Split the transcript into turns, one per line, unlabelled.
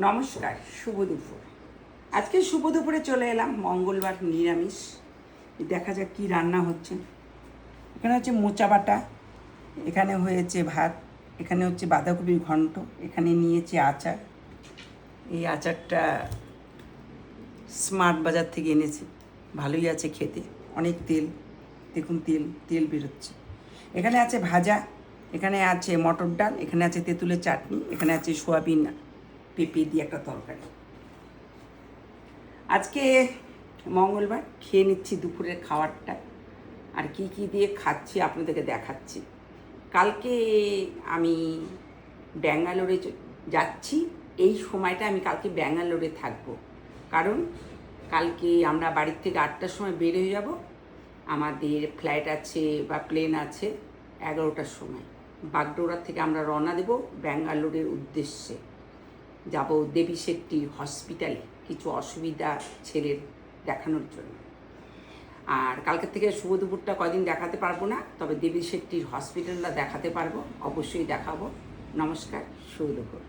নমস্কার, শুভ দুপুর। আজকে শুভ দুপুরে চলে এলাম, মঙ্গলবার, নিরামিষ। দেখা যাক কী রান্না হচ্ছে। এখানে হচ্ছে মোচা বাটা, এখানে হয়েছে ভাত, এখানে হচ্ছে বাঁধাকপির ঘন্ট, এখানে নিয়েছে আচার। এই আচারটা স্মার্ট বাজার থেকে এনেছি, ভালোই আছে খেতে, অনেক তেল, দেখুন তেল তেল বেরোচ্ছে। এখানে আছে ভাজা, এখানে আছে মটর ডাল, এখানে আছে তেঁতুলের চাটনি, এখানে আছে সোয়াবিন পেঁপে দিয়ে একটা তরকারি। আজকে মঙ্গলবার, খেয়ে নিচ্ছি দুপুরের খাবারটা। আর কি কি দিয়ে খাচ্ছি আপনাদেরকে দেখাচ্ছি। কালকে আমি ব্যাঙ্গালোরে যাচ্ছি। এই সময়টা আমি কালকে ব্যাঙ্গালোরে থাকবো, কারণ কালকে আমরা বাড়ির থেকে 8টার সময় বের হয়ে যাব। আমাদের ফ্লাইট আছে বা প্লেন আছে 11টার সময়। বাগডোগরা থেকে আমরা রওনা দেব ব্যাঙ্গালোরের উদ্দেশ্যে। যাব দেবী শেট্টি হসপিটালে কিছু অসুবিধা ছেলের দেখানোর জন্য। আর কালকের থেকে শুভ দুপুরটা কদিন দেখাতে পারবো না, তবে দেবী শেট্টির হসপিটালটা দেখাতে পারবো, অবশ্যই দেখাবো। নমস্কার, শুভ দুপুর।